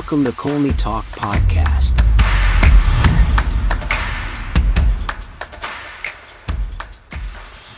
Welcome to Colney Talk Podcast.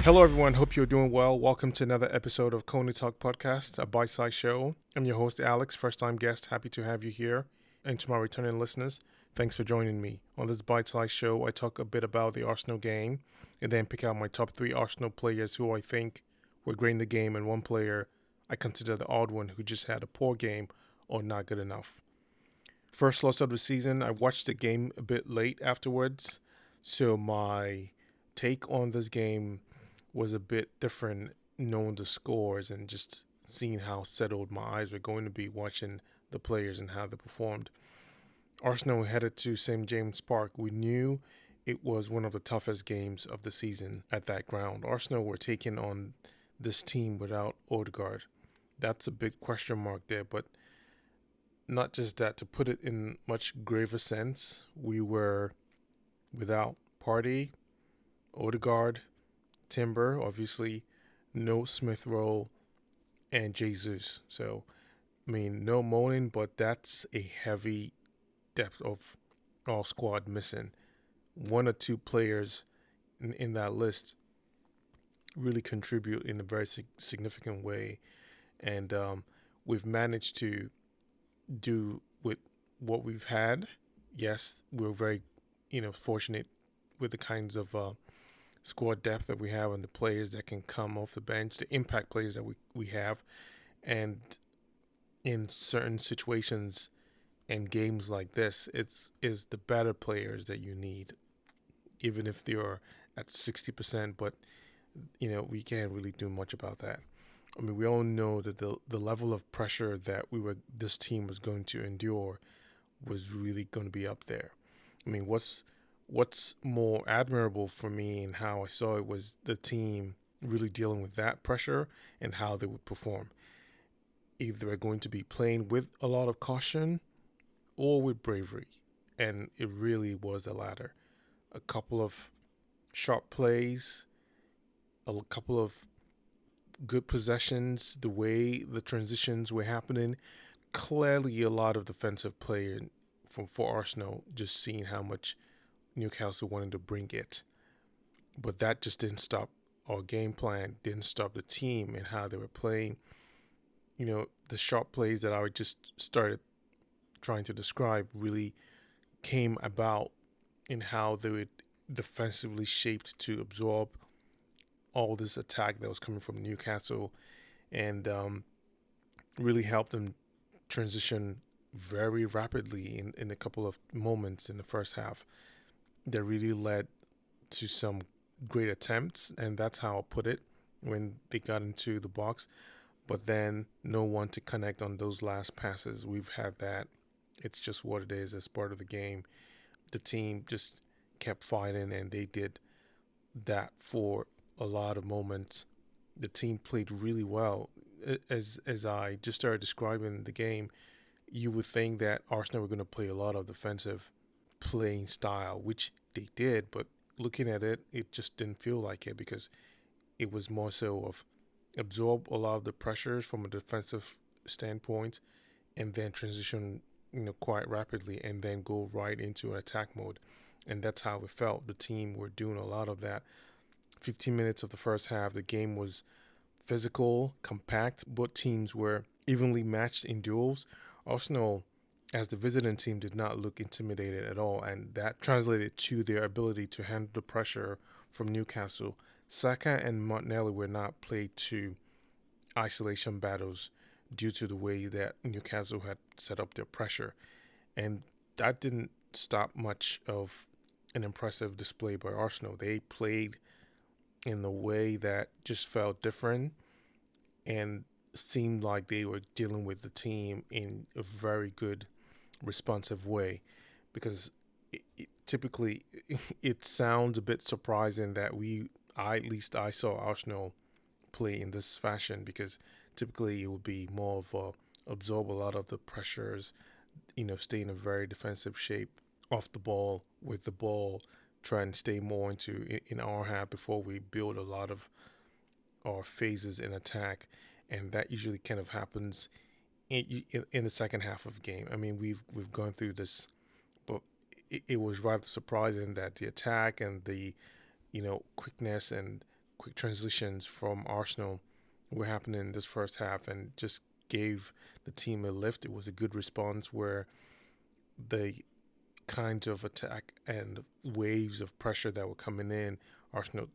Hello, everyone. Hope you're doing well. Welcome to another episode of Colney Talk Podcast, a bite-sized show. I'm your host, Alex, first-time guest. Happy to have you here. And to my returning listeners, thanks for joining me. On this bite-sized show, I talk a bit about the Arsenal game and then pick out my top 3 Arsenal players who I think were great in the game and one player I consider the odd one who just had a poor game or not good enough. First loss of the season, I watched the game a bit late afterwards, so my take on this game was a bit different knowing the scores and just seeing how settled my eyes were going to be watching the players and how they performed. Arsenal headed to St. James Park. We knew it was one of the toughest games of the season at that ground. Arsenal were taking on this team without Odegaard. That's a big question mark there, but not just that, to put it in much graver sense, we were without Partey, Odegaard, Timber, obviously, no Smith Rowe, and Jesus. So, no moaning, but that's a heavy depth of all squad missing. One or two players in that list really contribute in a very significant way. And we've managed to do with what we've had. Yes, we're very, fortunate with the kinds of squad depth that we have and the players that can come off the bench, the impact players that we have. And in certain situations and games like this, it's the better players that you need, even if they're at 60%. But, we can't really do much about that. We all know that the level of pressure that this team was going to endure was really going to be up there. What's more admirable for me and how I saw it was the team really dealing with that pressure and how they would perform. Either they're going to be playing with a lot of caution or with bravery, and it really was the latter. A couple of sharp plays, a couple of good possessions, the way the transitions were happening. Clearly a lot of defensive play for Arsenal, just seeing how much Newcastle wanted to bring it. But that just didn't stop our game plan, didn't stop the team and how they were playing. The sharp plays that I just started trying to describe really came about in how they were defensively shaped to absorb all this attack that was coming from Newcastle and really helped them transition very rapidly in a couple of moments in the first half that really led to some great attempts, and that's how I'll put it, when they got into the box, but then no one to connect on those last passes. We've had that. It's just what it is as part of the game. The team just kept fighting, and they did that for a lot of moments. The team played really well. As I just started describing the game, you would think that Arsenal were going to play a lot of defensive playing style, which they did, but looking at it, it just didn't feel like it, because it was more so of absorb a lot of the pressures from a defensive standpoint and then transition quite rapidly and then go right into an attack mode. And that's how it felt. The team were doing a lot of that. 15 minutes of the first half, the game was physical, compact. Both teams were evenly matched in duels. Arsenal, as the visiting team, did not look intimidated at all, and that translated to their ability to handle the pressure from Newcastle. Saka and Martinelli were not played to isolation battles due to the way that Newcastle had set up their pressure, and that didn't stop much of an impressive display by Arsenal. They played in a way that just felt different and seemed like they were dealing with the team in a very good, responsive way, because typically it sounds a bit surprising that at least I saw Arsenal play in this fashion, because typically it would be more of absorb a lot of the pressures, stay in a very defensive shape off the ball, with the ball, try and stay more in our half before we build a lot of our phases in attack. And that usually kind of happens in the second half of the game. I mean, we've gone through this, but it was rather surprising that the attack and the quickness and quick transitions from Arsenal were happening in this first half and just gave the team a lift. It was a good response where the kinds of attack and waves of pressure that were coming in, Arsenal,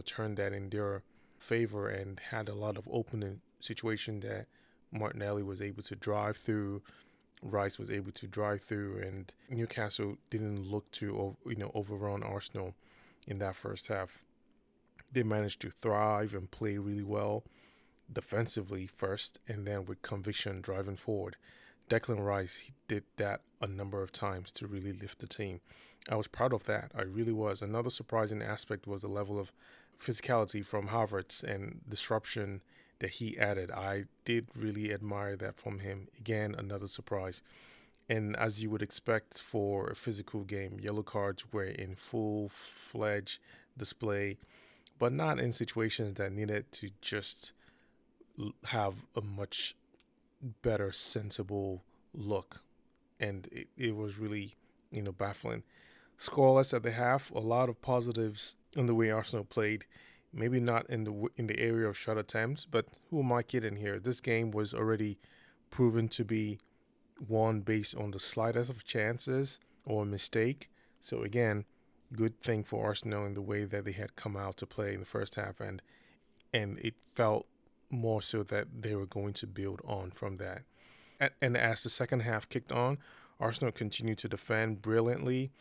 turned that in their favor and had a lot of opening situation that Martinelli was able to drive through, Rice was able to drive through, and Newcastle didn't look to overrun Arsenal in that first half. They managed to thrive and play really well defensively first, and then with conviction driving forward. Declan Rice, he did that a number of times to really lift the team. I was proud of that. I really was. Another surprising aspect was the level of physicality from Havertz and disruption that he added. I did really admire that from him. Again, another surprise. And as you would expect for a physical game, yellow cards were in full-fledged display, but not in situations that needed to just have a much better, sensible look. And it was really, baffling. Scoreless at the half, a lot of positives in the way Arsenal played. Maybe not in the area of shot attempts, but who am I kidding here? This game was already proven to be won based on the slightest of chances or a mistake. So again, good thing for Arsenal in the way that they had come out to play in the first half, and it felt more so that they were going to build on from that. And as the second half kicked on, Arsenal continued to defend brilliantly,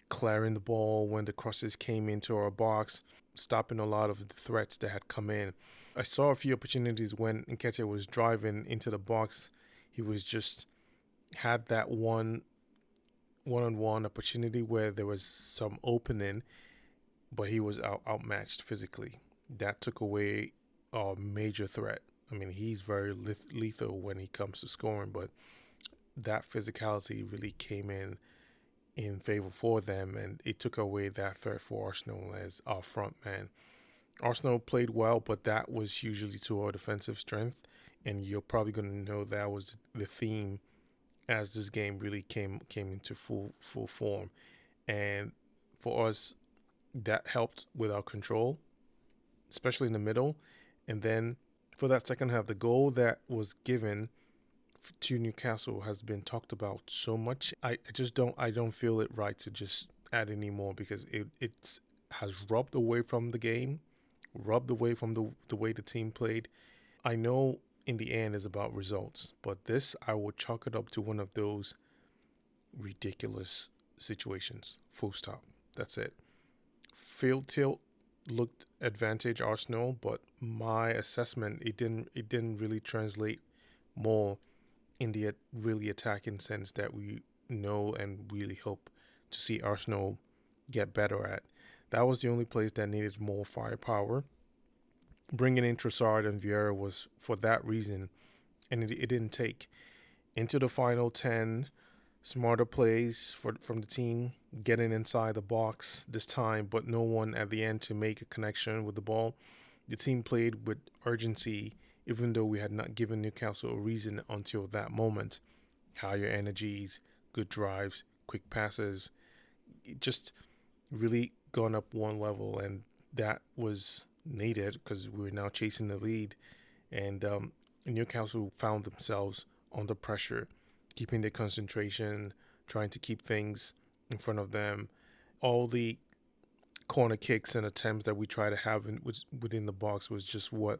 clearing the ball when the crosses came into our box, stopping a lot of the threats that had come in. I saw a few opportunities when Nketiah was driving into the box. He was just had that one-on-one opportunity where there was some opening, but he was outmatched physically. That took away a major threat. I mean, he's very lethal when he comes to scoring, but that physicality really came in favor for them, and it took away that threat for Arsenal as our front man. Arsenal played well, but that was usually to our defensive strength, and you're probably going to know that was the theme as this game really came into full form. And for us, that helped with our control, especially in the middle. And then for that second half, the goal that was given to Newcastle has been talked about so much. I don't feel it right to just add any more because it has rubbed away from the game, rubbed away from the way the team played. I know in the end is about results, but this I would chalk it up to one of those ridiculous situations. Full stop. That's it. Field tilt looked advantage Arsenal, but my assessment it didn't really translate more in the really attacking sense that we know and really hope to see Arsenal get better at. That was the only place that needed more firepower. Bringing in Trossard and Vieira was for that reason, and it didn't take. Into the final 10, smarter plays from the team, getting inside the box this time, but no one at the end to make a connection with the ball. The team played with urgency, even though we had not given Newcastle a reason until that moment. Higher energies, good drives, quick passes, just really gone up one level, and that was needed because we were now chasing the lead, and Newcastle found themselves under pressure, keeping their concentration, trying to keep things in front of them. All the corner kicks and attempts that we try to have within the box was just what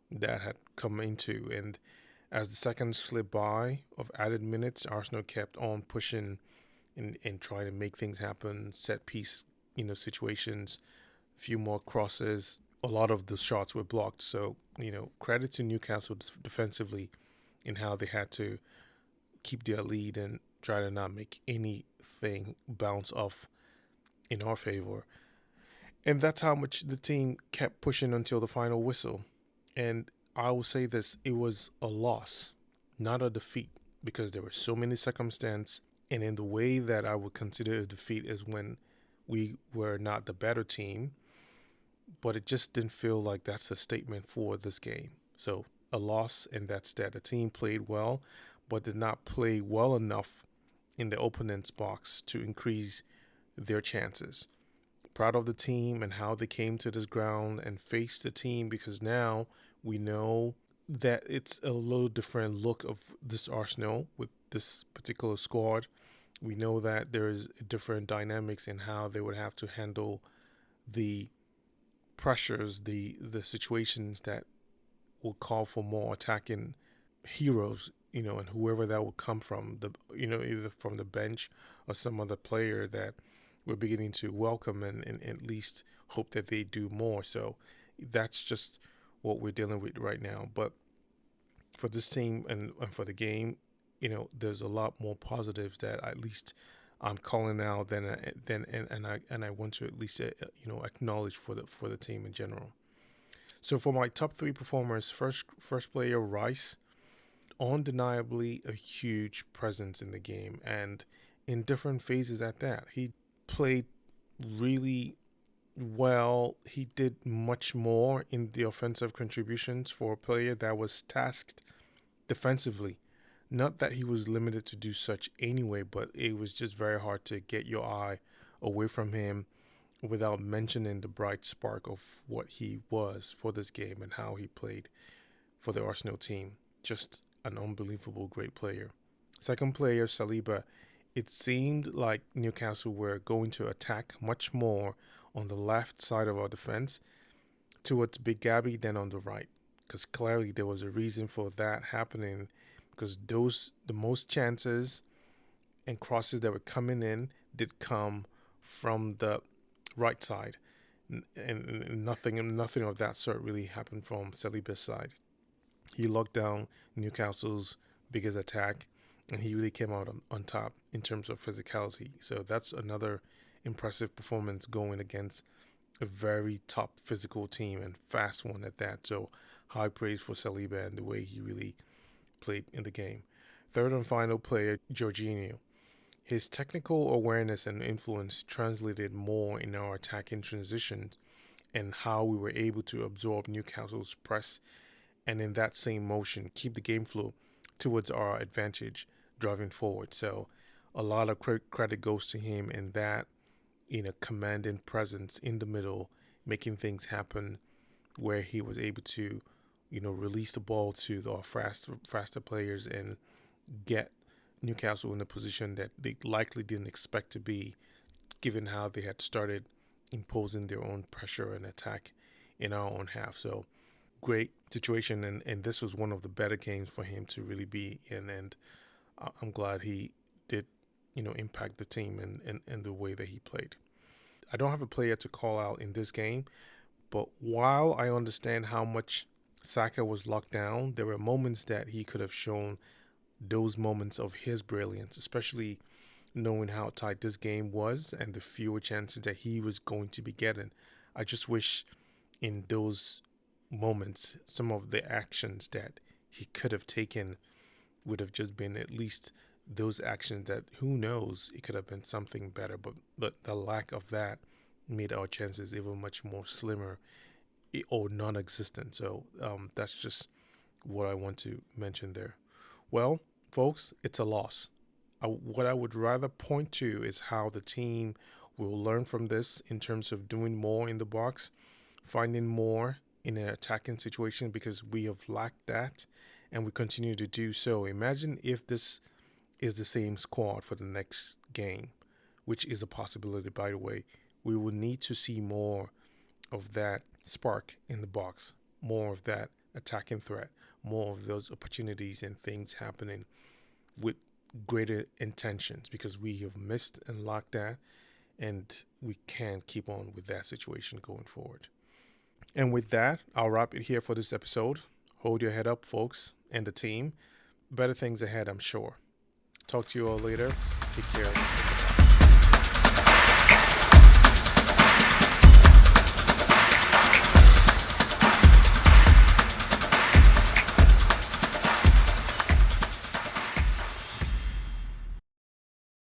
that had come into. And as the seconds slipped by of added minutes, Arsenal kept on pushing and trying to make things happen, set piece, situations, a few more crosses. A lot of the shots were blocked. So, credit to Newcastle defensively in how they had to keep their lead and try to not make anything bounce off in our favor. And that's how much the team kept pushing until the final whistle. And I will say this, it was a loss, not a defeat, because there were so many circumstances. And in the way that I would consider a defeat is when we were not the better team, but it just didn't feel like that's a statement for this game. So a loss, and that's that. The team played well, but did not play well enough in the opponent's box to increase their chances. Proud of the team and how they came to this ground and faced the team, because now we know that it's a little different look of this Arsenal with this particular squad. We know that there is different dynamics in how they would have to handle the pressures, the situations that will call for more attacking heroes, and whoever that will come from, either from the bench or some other player that we're beginning to welcome and at least hope that they do more. So that's just what we're dealing with right now. But for this team and for the game, there's a lot more positives that at least I'm calling out and I want to at least acknowledge for the team in general. So for my top 3 performers, first player Rice, undeniably a huge presence in the game and in different phases at that. He played really well. He did much more in the offensive contributions for a player that was tasked defensively. Not that he was limited to do such anyway, but it was just very hard to get your eye away from him without mentioning the bright spark of what he was for this game and how he played for the Arsenal team. Just an unbelievable great player. Second player, Saliba. It seemed like Newcastle were going to attack much more on the left side of our defense towards Big Gabby than on the right, because clearly there was a reason for that happening, because the most chances and crosses that were coming in did come from the right side, and nothing of that sort really happened from Saliba's side. He locked down Newcastle's biggest attack, and he really came out on top in terms of physicality. So that's another impressive performance going against a very top physical team and fast one at that. So high praise for Saliba and the way he really played in the game. Third and final player, Jorginho. His technical awareness and influence translated more in our attacking transitions and how we were able to absorb Newcastle's press, and in that same motion keep the game flow towards our advantage driving forward. So a lot of credit goes to him in that, commanding presence in the middle, making things happen where he was able to, release the ball to the faster players and get Newcastle in a position that they likely didn't expect to be, given how they had started imposing their own pressure and attack in our own half. So great situation, and this was one of the better games for him to really be in, and I'm glad he did, impact the team in the way that he played. I don't have a player to call out in this game, but while I understand how much Saka was locked down, there were moments that he could have shown those moments of his brilliance, especially knowing how tight this game was and the fewer chances that he was going to be getting. I just wish in those moments, some of the actions that he could have taken would have just been at least those actions that, who knows, it could have been something better. But the lack of that made our chances even much more slimmer or non-existent. So that's just what I want to mention there. Well, folks, it's a loss. What I would rather point to is how the team will learn from this in terms of doing more in the box, finding more in an attacking situation, because we have lacked that and we continue to do so. Imagine if this is the same squad for the next game, which is a possibility, by the way. We will need to see more of that spark in the box, more of that attacking threat, more of those opportunities and things happening with greater intentions, because we have missed and lacked that, and we can't keep on with that situation going forward. And with that, I'll wrap it here for this episode. Hold your head up, folks, and the team. Better things ahead, I'm sure. Talk to you all later. Take care.